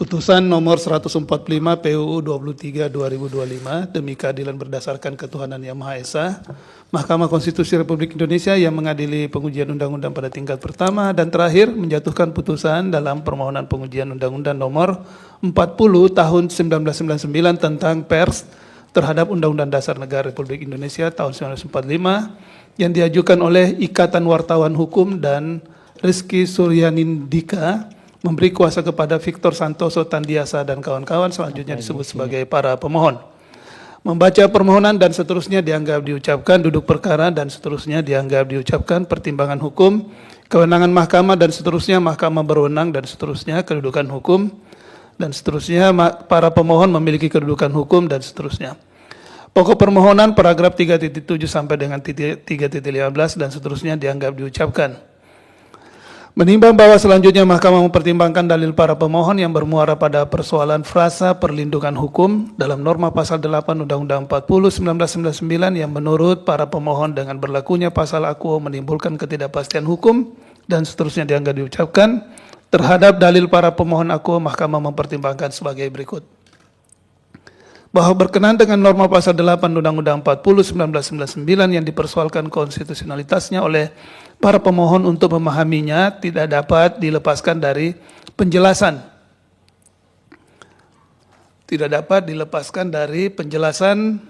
Putusan nomor 145 PUU 23 2025 demi keadilan berdasarkan ketuhanan Yang Maha Esa, Mahkamah Konstitusi Republik Indonesia yang mengadili pengujian undang-undang pada tingkat pertama dan terakhir menjatuhkan putusan dalam permohonan pengujian undang-undang nomor 40 tahun 1999 tentang pers terhadap Undang-Undang Dasar Negara Republik Indonesia tahun 1945 yang diajukan oleh Ikatan Wartawan Hukum dan Rizky Suryanindika memberi kuasa kepada Victor Santoso Tandiasa dan kawan-kawan, selanjutnya disebut sebagai para pemohon. Membaca permohonan dan seterusnya dianggap diucapkan duduk perkara dan seterusnya dianggap diucapkan pertimbangan hukum, kewenangan mahkamah dan seterusnya mahkamah berwenang dan seterusnya kedudukan hukum dan seterusnya para pemohon memiliki kedudukan hukum dan seterusnya. Pokok permohonan paragraf 3.7 sampai dengan 3.15 dan seterusnya dianggap diucapkan. Menimbang bahwa selanjutnya Mahkamah mempertimbangkan dalil para pemohon yang bermuara pada persoalan frasa perlindungan hukum dalam norma pasal 8 Undang-Undang 40 1999 yang menurut para pemohon dengan berlakunya pasal akuo menimbulkan ketidakpastian hukum dan seterusnya dianggap diucapkan. Terhadap dalil para pemohon akuo, Mahkamah mempertimbangkan sebagai berikut. Bahwa berkenaan dengan norma pasal 8 Undang-Undang 40 1999 yang dipersoalkan konstitusionalitasnya oleh para pemohon untuk memahaminya tidak dapat dilepaskan dari penjelasan. Tidak dapat dilepaskan dari penjelasan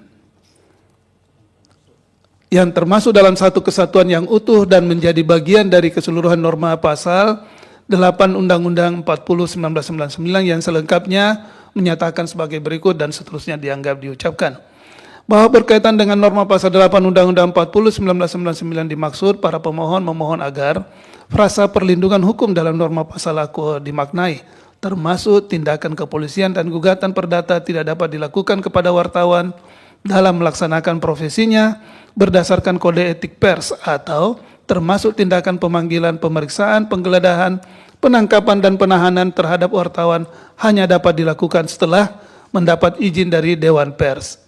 yang termasuk dalam satu kesatuan yang utuh dan menjadi bagian dari keseluruhan norma pasal 8 Undang-Undang 40 1999 yang selengkapnya menyatakan sebagai berikut dan seterusnya dianggap diucapkan. Bahwa berkaitan dengan norma pasal 8 Undang-Undang 40 1999 dimaksud para pemohon memohon agar frasa perlindungan hukum dalam norma pasal akuo dimaknai, termasuk tindakan kepolisian dan gugatan perdata tidak dapat dilakukan kepada wartawan dalam melaksanakan profesinya berdasarkan kode etik pers atau termasuk tindakan pemanggilan, pemeriksaan, penggeledahan, penangkapan dan penahanan terhadap wartawan hanya dapat dilakukan setelah mendapat izin dari Dewan Pers.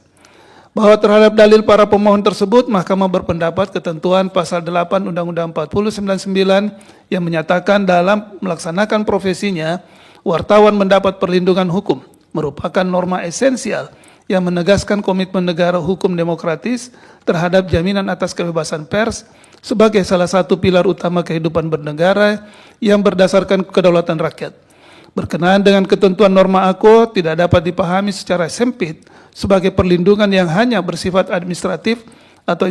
Bahwa terhadap dalil para pemohon tersebut, Mahkamah berpendapat ketentuan pasal 8 Undang-Undang 40 1999 yang menyatakan dalam melaksanakan profesinya, wartawan mendapat perlindungan hukum, merupakan norma esensial yang menegaskan komitmen negara hukum demokratis terhadap jaminan atas kebebasan pers sebagai salah satu pilar utama kehidupan bernegara yang berdasarkan kedaulatan rakyat. Berkenaan dengan ketentuan norma akuo tidak dapat dipahami secara sempit sebagai perlindungan yang hanya bersifat administratif atau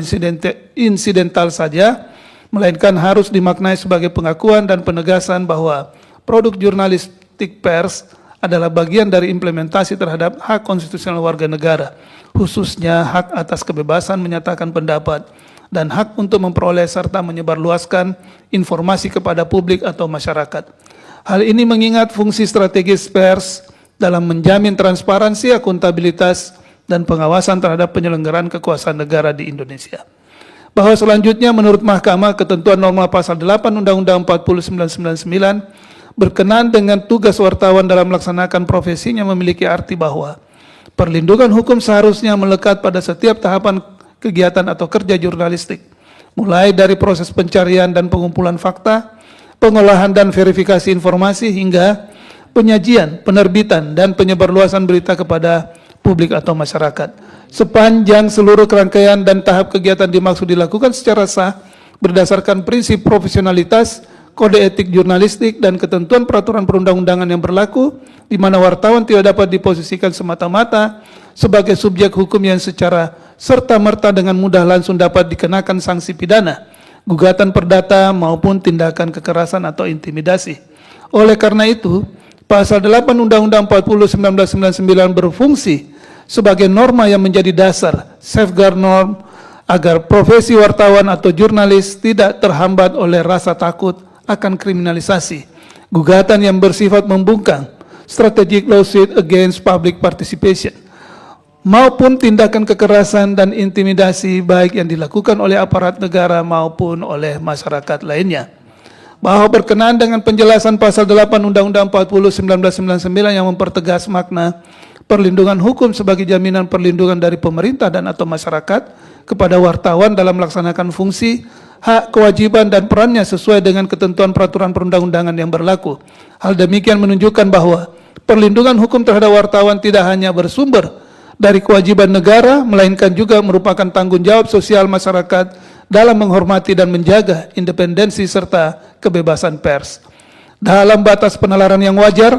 insidental saja, melainkan harus dimaknai sebagai pengakuan dan penegasan bahwa produk jurnalistik pers adalah bagian dari implementasi terhadap hak konstitusional warga negara, khususnya hak atas kebebasan menyatakan pendapat dan hak untuk memperoleh serta menyebarluaskan informasi kepada publik atau masyarakat. Hal ini mengingat fungsi strategis pers dalam menjamin transparansi, akuntabilitas, dan pengawasan terhadap penyelenggaraan kekuasaan negara di Indonesia. Bahwa selanjutnya menurut Mahkamah ketentuan norma pasal 8 Undang-Undang 40 1999 berkenaan dengan tugas wartawan dalam melaksanakan profesinya memiliki arti bahwa perlindungan hukum seharusnya melekat pada setiap tahapan kegiatan atau kerja jurnalistik, mulai dari proses pencarian dan pengumpulan fakta, pengolahan dan verifikasi informasi hingga penyajian, penerbitan, dan penyebarluasan berita kepada publik atau masyarakat. Sepanjang seluruh rangkaian dan tahap kegiatan dimaksud dilakukan secara sah berdasarkan prinsip profesionalitas, kode etik jurnalistik, dan ketentuan peraturan perundang-undangan yang berlaku, di mana wartawan tidak dapat diposisikan semata-mata sebagai subjek hukum yang secara serta-merta dengan mudah langsung dapat dikenakan sanksi pidana, gugatan perdata maupun tindakan kekerasan atau intimidasi. Oleh karena itu, pasal 8 Undang-Undang 40 1999 berfungsi sebagai norma yang menjadi dasar safeguard norm agar profesi wartawan atau jurnalis tidak terhambat oleh rasa takut akan kriminalisasi, gugatan yang bersifat membungkam, strategic lawsuit against public participation, maupun tindakan kekerasan dan intimidasi baik yang dilakukan oleh aparat negara maupun oleh masyarakat lainnya. Bahwa berkenaan dengan penjelasan pasal 8 Undang-Undang 40 1999 yang mempertegas makna perlindungan hukum sebagai jaminan perlindungan dari pemerintah dan atau masyarakat kepada wartawan dalam melaksanakan fungsi, hak, kewajiban, dan perannya sesuai dengan ketentuan peraturan perundang-undangan yang berlaku. Hal demikian menunjukkan bahwa perlindungan hukum terhadap wartawan tidak hanya bersumber dari kewajiban negara, melainkan juga merupakan tanggung jawab sosial masyarakat dalam menghormati dan menjaga independensi serta kebebasan pers. Dalam batas penalaran yang wajar,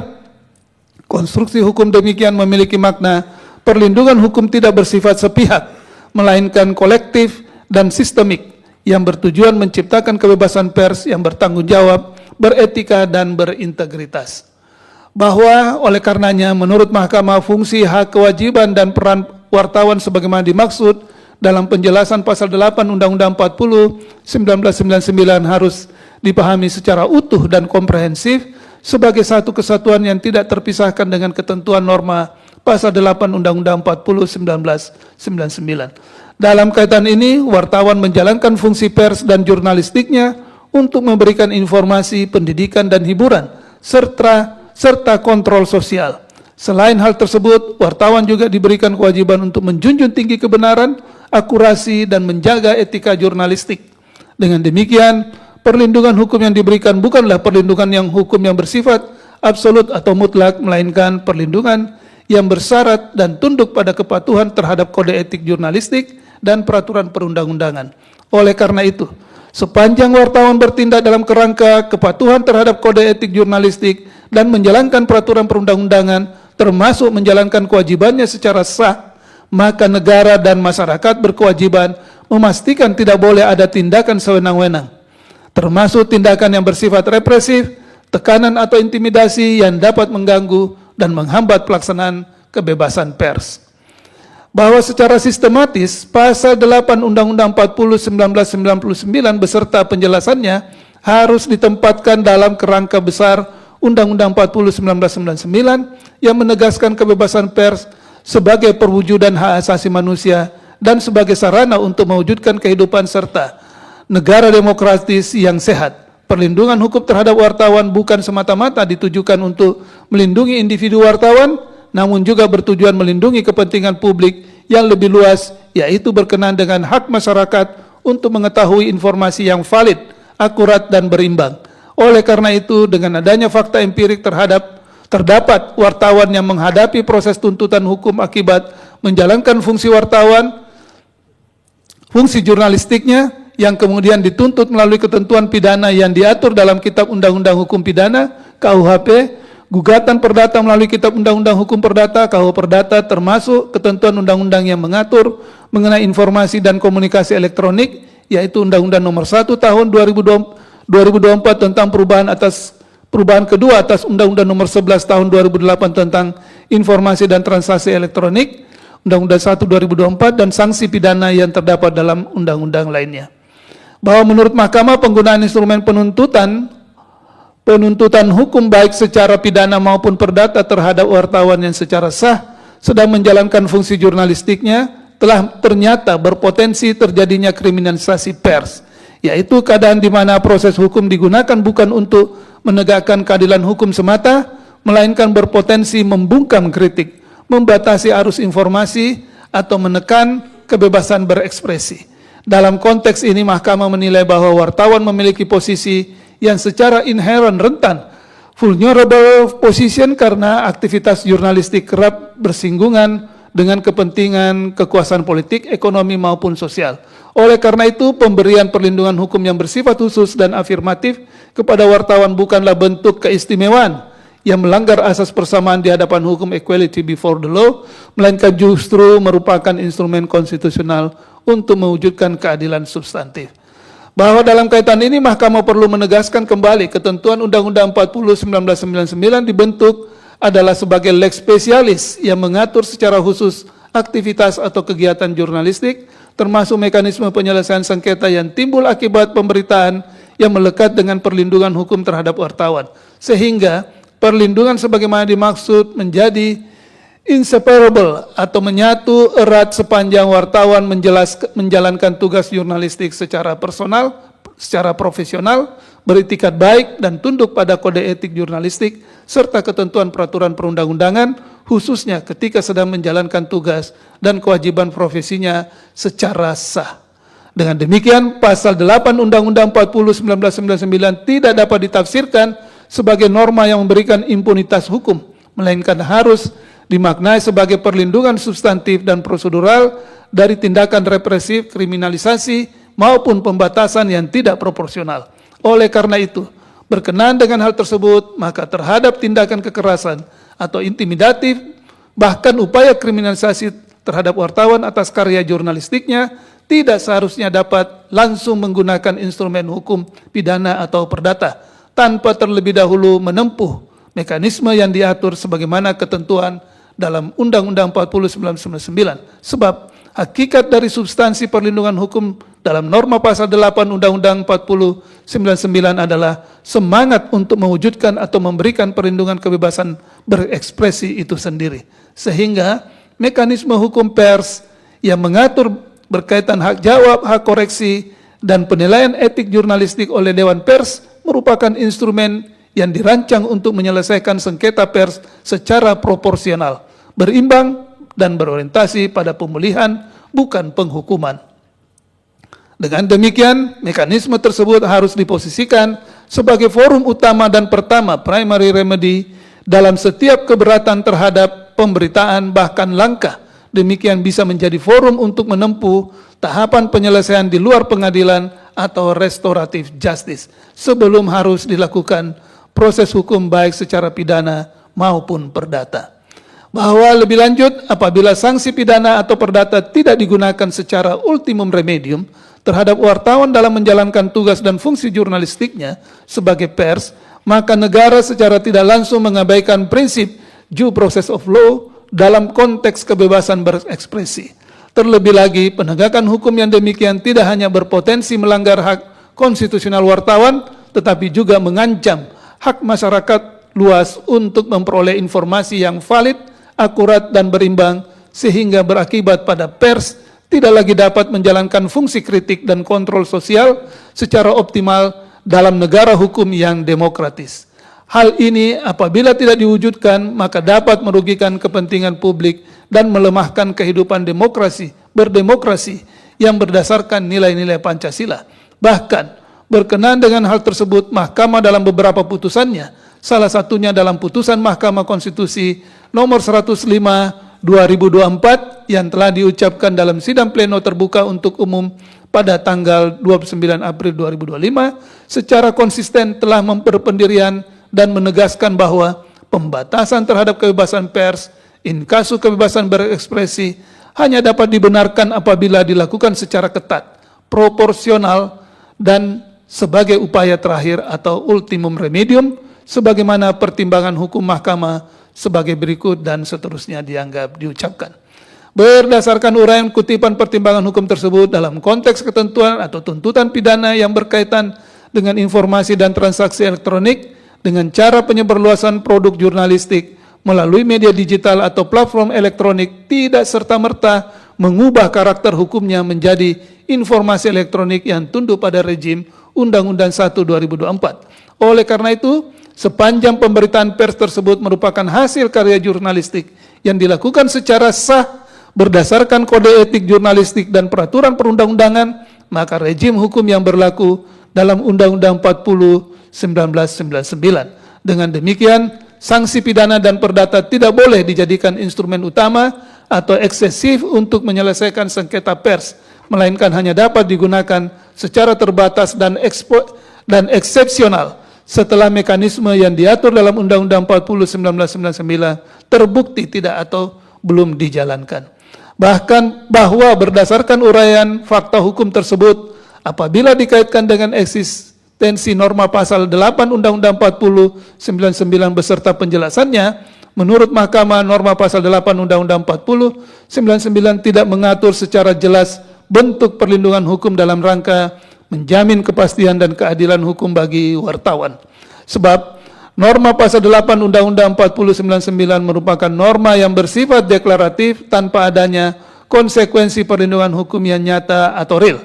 konstruksi hukum demikian memiliki makna perlindungan hukum tidak bersifat sepihak, melainkan kolektif dan sistemik yang bertujuan menciptakan kebebasan pers yang bertanggung jawab, beretika, dan berintegritas. Bahwa oleh karenanya menurut Mahkamah fungsi, hak, kewajiban, dan peran wartawan sebagaimana dimaksud dalam penjelasan pasal 8 Undang-Undang 40 1999 harus dipahami secara utuh dan komprehensif sebagai satu kesatuan yang tidak terpisahkan dengan ketentuan norma pasal 8 Undang-Undang 40 1999. Dalam kaitan ini, wartawan menjalankan fungsi pers dan jurnalistiknya untuk memberikan informasi, pendidikan, dan hiburan, serta kontrol sosial. Selain hal tersebut, wartawan juga diberikan kewajiban untuk menjunjung tinggi kebenaran, akurasi, dan menjaga etika jurnalistik. Dengan demikian, perlindungan hukum yang diberikan bukanlah perlindungan hukum yang bersifat absolut atau mutlak, melainkan perlindungan yang bersyarat dan tunduk pada kepatuhan terhadap kode etik jurnalistik dan peraturan perundang-undangan. Oleh karena itu, sepanjang wartawan bertindak dalam kerangka kepatuhan terhadap kode etik jurnalistik dan menjalankan peraturan perundang-undangan, termasuk menjalankan kewajibannya secara sah, maka negara dan masyarakat berkewajiban memastikan tidak boleh ada tindakan sewenang-wenang, termasuk tindakan yang bersifat represif, tekanan atau intimidasi yang dapat mengganggu dan menghambat pelaksanaan kebebasan pers. Bahwa secara sistematis pasal 8 Undang-Undang 40 1999 beserta penjelasannya harus ditempatkan dalam kerangka besar Undang-Undang 40 1999 yang menegaskan kebebasan pers sebagai perwujudan hak asasi manusia dan sebagai sarana untuk mewujudkan kehidupan serta negara demokratis yang sehat. Perlindungan hukum terhadap wartawan bukan semata-mata ditujukan untuk melindungi individu wartawan, namun juga bertujuan melindungi kepentingan publik yang lebih luas, yaitu berkenaan dengan hak masyarakat untuk mengetahui informasi yang valid, akurat, dan berimbang. Oleh karena itu, dengan adanya fakta empirik terdapat wartawan yang menghadapi proses tuntutan hukum akibat menjalankan fungsi wartawan, fungsi jurnalistiknya, yang kemudian dituntut melalui ketentuan pidana yang diatur dalam Kitab Undang-Undang Hukum Pidana, KUHP, gugatan perdata melalui Kitab Undang-Undang Hukum Perdata, KUH Perdata, termasuk ketentuan undang-undang yang mengatur mengenai informasi dan komunikasi elektronik, yaitu Undang-Undang Nomor 1 Tahun 2024 tentang perubahan kedua atas Undang-Undang Nomor 11 Tahun 2008 tentang informasi dan transaksi elektronik, Undang-Undang 1 2024, dan sanksi pidana yang terdapat dalam undang-undang lainnya. Bahwa menurut Mahkamah penggunaan instrumen penuntutan hukum baik secara pidana maupun perdata terhadap wartawan yang secara sah sedang menjalankan fungsi jurnalistiknya telah ternyata berpotensi terjadinya kriminalisasi pers, yaitu keadaan di mana proses hukum digunakan bukan untuk menegakkan keadilan hukum semata, melainkan berpotensi membungkam kritik, membatasi arus informasi, atau menekan kebebasan berekspresi. Dalam konteks ini, Mahkamah menilai bahwa wartawan memiliki posisi yang secara inherent rentan, vulnerable position, karena aktivitas jurnalistik kerap bersinggungan dengan kepentingan kekuasaan politik, ekonomi, maupun sosial. Oleh karena itu, pemberian perlindungan hukum yang bersifat khusus dan afirmatif kepada wartawan bukanlah bentuk keistimewaan yang melanggar asas persamaan di hadapan hukum, equality before the law, melainkan justru merupakan instrumen konstitusional untuk mewujudkan keadilan substantif. Bahwa dalam kaitan ini Mahkamah perlu menegaskan kembali ketentuan Undang-Undang 40 1999 dibentuk adalah sebagai lex specialis yang mengatur secara khusus aktivitas atau kegiatan jurnalistik, termasuk mekanisme penyelesaian sengketa yang timbul akibat pemberitaan yang melekat dengan perlindungan hukum terhadap wartawan, sehingga perlindungan sebagaimana dimaksud menjadi inseparable atau menyatu erat sepanjang wartawan menjalankan tugas jurnalistik secara personal, secara profesional, beretikat baik, dan tunduk pada kode etik jurnalistik serta ketentuan peraturan perundang-undangan, khususnya ketika sedang menjalankan tugas dan kewajiban profesinya secara sah. Dengan demikian, pasal 8 Undang-Undang 40 1999 tidak dapat ditafsirkan sebagai norma yang memberikan impunitas hukum melainkan harus dimaknai sebagai perlindungan substantif dan prosedural dari tindakan represif, kriminalisasi, maupun pembatasan yang tidak proporsional. Oleh karena itu, berkenaan dengan hal tersebut, maka terhadap tindakan kekerasan atau intimidatif, bahkan upaya kriminalisasi terhadap wartawan atas karya jurnalistiknya, tidak seharusnya dapat langsung menggunakan instrumen hukum pidana atau perdata, tanpa terlebih dahulu menempuh mekanisme yang diatur sebagaimana ketentuan dalam Undang-Undang 40 1999. Sebab hakikat dari substansi perlindungan hukum dalam norma pasal 8 Undang-Undang 40 99 adalah semangat untuk mewujudkan atau memberikan perlindungan kebebasan berekspresi itu sendiri. Sehingga mekanisme hukum pers yang mengatur berkaitan hak jawab, hak koreksi, dan penilaian etik jurnalistik oleh Dewan Pers merupakan instrumen yang dirancang untuk menyelesaikan sengketa pers secara proporsional, berimbang, dan berorientasi pada pemulihan, bukan penghukuman. Dengan demikian, mekanisme tersebut harus diposisikan sebagai forum utama dan pertama primary remedy dalam setiap keberatan terhadap pemberitaan bahkan langkah. Demikian bisa menjadi forum untuk menempuh tahapan penyelesaian di luar pengadilan atau restoratif justice sebelum harus dilakukan proses hukum baik secara pidana maupun perdata. Bahwa lebih lanjut, apabila sanksi pidana atau perdata tidak digunakan secara ultimum remedium terhadap wartawan dalam menjalankan tugas dan fungsi jurnalistiknya sebagai pers, maka negara secara tidak langsung mengabaikan prinsip due process of law dalam konteks kebebasan berekspresi. Terlebih lagi, penegakan hukum yang demikian tidak hanya berpotensi melanggar hak konstitusional wartawan, tetapi juga mengancam hak masyarakat luas untuk memperoleh informasi yang valid, akurat, dan berimbang, sehingga berakibat pada pers tidak lagi dapat menjalankan fungsi kritik dan kontrol sosial secara optimal dalam negara hukum yang demokratis. Hal ini apabila tidak diwujudkan, maka dapat merugikan kepentingan publik dan melemahkan kehidupan berdemokrasi yang berdasarkan nilai-nilai Pancasila. Bahkan, berkenaan dengan hal tersebut, Mahkamah dalam beberapa putusannya, salah satunya dalam putusan Mahkamah Konstitusi nomor 105 2024 yang telah diucapkan dalam sidang pleno terbuka untuk umum pada tanggal 29 April 2025, secara konsisten telah memperpendirian dan menegaskan bahwa pembatasan terhadap kebebasan pers, in kasus kebebasan berekspresi, hanya dapat dibenarkan apabila dilakukan secara ketat, proporsional, dan sebagai upaya terakhir atau ultimum remedium, sebagaimana pertimbangan hukum mahkamah sebagai berikut dan seterusnya dianggap diucapkan. Berdasarkan uraian kutipan pertimbangan hukum tersebut dalam konteks ketentuan atau tuntutan pidana yang berkaitan dengan informasi dan transaksi elektronik dengan cara penyebarluasan produk jurnalistik melalui media digital atau platform elektronik tidak serta-merta mengubah karakter hukumnya menjadi informasi elektronik yang tunduk pada rejim Undang-Undang 1 2024. Oleh karena itu, sepanjang pemberitaan pers tersebut merupakan hasil karya jurnalistik yang dilakukan secara sah berdasarkan kode etik jurnalistik dan peraturan perundang-undangan, maka rejim hukum yang berlaku dalam Undang-Undang 40 1999. Dengan demikian, sanksi pidana dan perdata tidak boleh dijadikan instrumen utama atau eksesif untuk menyelesaikan sengketa pers, melainkan hanya dapat digunakan secara terbatas dan eksepsional setelah mekanisme yang diatur dalam Undang-Undang 40 1999 terbukti tidak atau belum dijalankan. Bahkan bahwa berdasarkan uraian fakta hukum tersebut, apabila dikaitkan dengan eksistensi norma pasal 8 Undang-Undang 40 99 beserta penjelasannya, menurut Mahkamah norma pasal 8 Undang-Undang 40 99 tidak mengatur secara jelas bentuk perlindungan hukum dalam rangka menjamin kepastian dan keadilan hukum bagi wartawan. Sebab norma pasal 8 Undang-Undang 40 99 merupakan norma yang bersifat deklaratif tanpa adanya konsekuensi perlindungan hukum yang nyata atau real.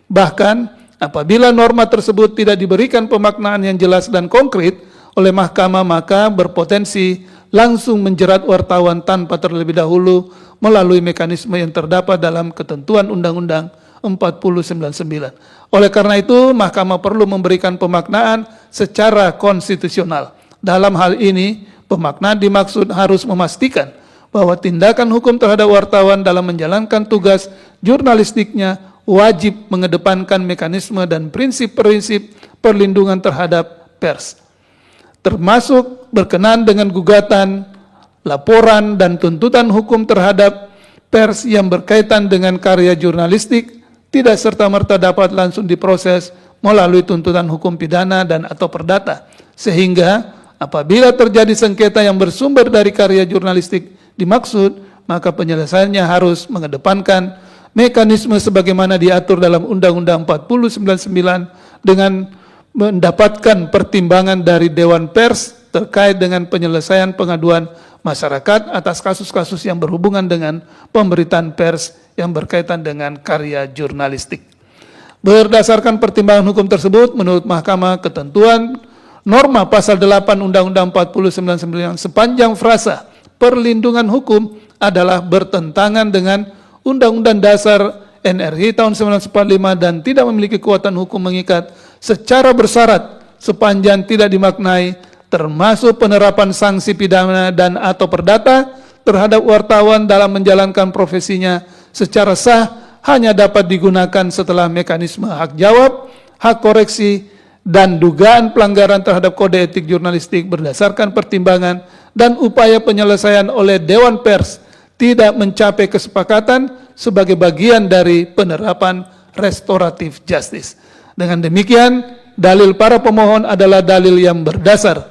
Bahkan apabila norma tersebut tidak diberikan pemaknaan yang jelas dan konkret oleh mahkamah, maka berpotensi langsung menjerat wartawan tanpa terlebih dahulu melalui mekanisme yang terdapat dalam ketentuan Undang-Undang 4099. Oleh karena itu, mahkamah perlu memberikan pemaknaan secara konstitusional. Dalam hal ini, Pemaknaan dimaksud harus memastikan bahwa tindakan hukum terhadap wartawan dalam menjalankan tugas jurnalistiknya wajib mengedepankan mekanisme dan prinsip-prinsip perlindungan terhadap pers, termasuk berkenaan dengan gugatan, laporan, dan tuntutan hukum terhadap pers yang berkaitan dengan karya jurnalistik tidak serta-merta dapat langsung diproses melalui tuntutan hukum pidana dan atau perdata, sehingga apabila terjadi sengketa yang bersumber dari karya jurnalistik dimaksud, maka penyelesaiannya harus mengedepankan mekanisme sebagaimana diatur dalam Undang-Undang 40/99 dengan mendapatkan pertimbangan dari Dewan Pers terkait dengan penyelesaian pengaduan masyarakat atas kasus-kasus yang berhubungan dengan pemberitaan pers yang berkaitan dengan karya jurnalistik. Berdasarkan pertimbangan hukum tersebut, menurut Mahkamah, ketentuan norma pasal 8 Undang-Undang 40/99 sepanjang frasa perlindungan hukum adalah bertentangan dengan Undang-Undang Dasar NRI tahun 1945 dan tidak memiliki kekuatan hukum mengikat secara bersyarat sepanjang tidak dimaknai, termasuk penerapan sanksi pidana dan atau perdata terhadap wartawan dalam menjalankan profesinya secara sah hanya dapat digunakan setelah mekanisme hak jawab, hak koreksi, dan dugaan pelanggaran terhadap kode etik jurnalistik berdasarkan pertimbangan dan upaya penyelesaian oleh Dewan Pers tidak mencapai kesepakatan sebagai bagian dari penerapan restoratif justice. Dengan demikian, dalil para pemohon adalah dalil yang berdasar.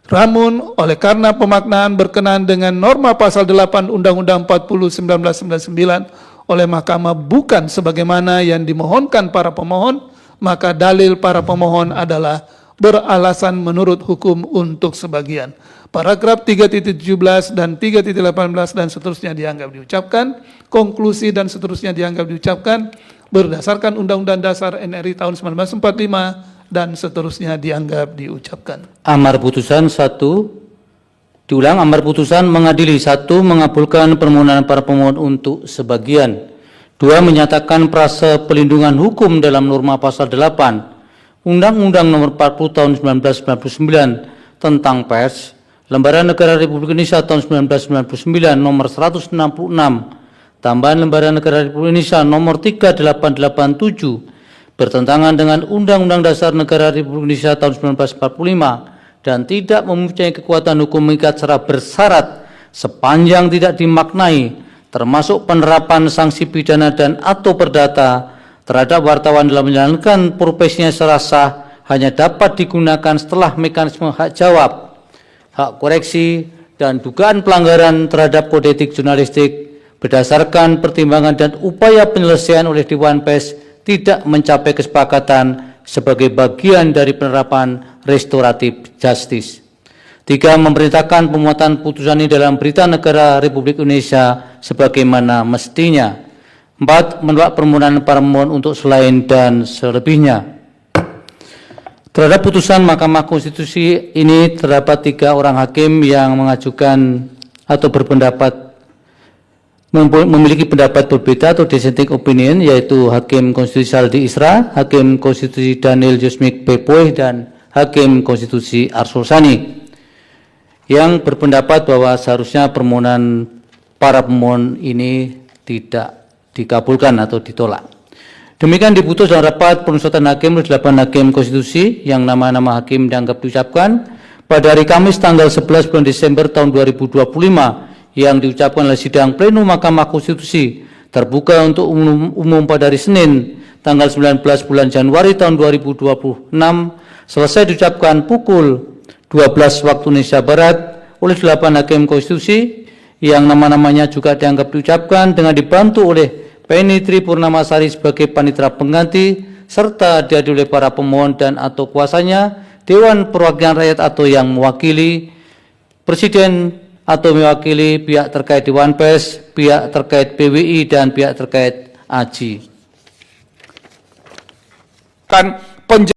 Namun, oleh karena pemaknaan berkenaan dengan norma pasal 8 Undang-Undang 40/1999 oleh Mahkamah bukan sebagaimana yang dimohonkan para pemohon, maka dalil para pemohon adalah beralasan menurut hukum untuk sebagian. Paragraf 3.17 dan 3.18 dan seterusnya dianggap diucapkan, konklusi dan seterusnya dianggap diucapkan berdasarkan Undang-Undang Dasar NRI tahun 1945 dan seterusnya dianggap diucapkan. Amar putusan 1, diulang. Amar putusan mengadili 1, mengabulkan permohonan para pemohon untuk sebagian. 2, menyatakan prase pelindungan hukum dalam norma pasal 8 Undang-Undang Nomor 40 Tahun 1999 tentang pers, Lembaran Negara Republik Indonesia tahun 1999 nomor 166, tambahan Lembaran Negara Republik Indonesia nomor 3887 bertentangan dengan Undang-Undang Dasar Negara Republik Indonesia tahun 1945 dan tidak mempunyai kekuatan hukum mengikat secara bersyarat sepanjang tidak dimaknai, termasuk penerapan sanksi pidana dan atau perdata terhadap wartawan dalam menjalankan profesinya secara sah hanya dapat digunakan setelah mekanisme hak jawab, hak koreksi, dan dugaan pelanggaran terhadap kode etik jurnalistik berdasarkan pertimbangan dan upaya penyelesaian oleh Dewan Pers tidak mencapai kesepakatan sebagai bagian dari penerapan restoratif justice. 3, memerintahkan pemuatan putusan ini dalam Berita Negara Republik Indonesia sebagaimana mestinya. 4, menolak permohonan para pemohon untuk selain dan selebihnya. Terhadap putusan Mahkamah Konstitusi ini terdapat 3 orang hakim yang mengajukan atau berpendapat memiliki pendapat berbeda atau dissenting opinion, yaitu Hakim Konstitusi Saldi Isra, Hakim Konstitusi Daniel Yusmik Pepoy, dan Hakim Konstitusi Arsul Sani, yang berpendapat bahwa seharusnya permohonan para pemohon ini tidak dikabulkan atau ditolak. Demikian diputus dalam rapat pemusatan hakim oleh 8 hakim konstitusi yang nama-nama hakim dianggap diucapkan pada hari Kamis tanggal 11 bulan Desember tahun 2025 yang diucapkan oleh sidang plenum Mahkamah Konstitusi terbuka untuk umum pada hari Senin tanggal 19 bulan Januari tahun 2026 selesai diucapkan pukul 12 waktu Indonesia Barat oleh 8 hakim konstitusi yang nama-namanya juga dianggap diucapkan dengan dibantu oleh Penny Tri Purnamasari sebagai panitera pengganti serta dihadiri oleh para pemohon dan atau kuasanya, Dewan Perwakilan Rakyat atau yang mewakili, Presiden atau mewakili pihak terkait Dewan Pers, pihak terkait PWI, dan pihak terkait AJI.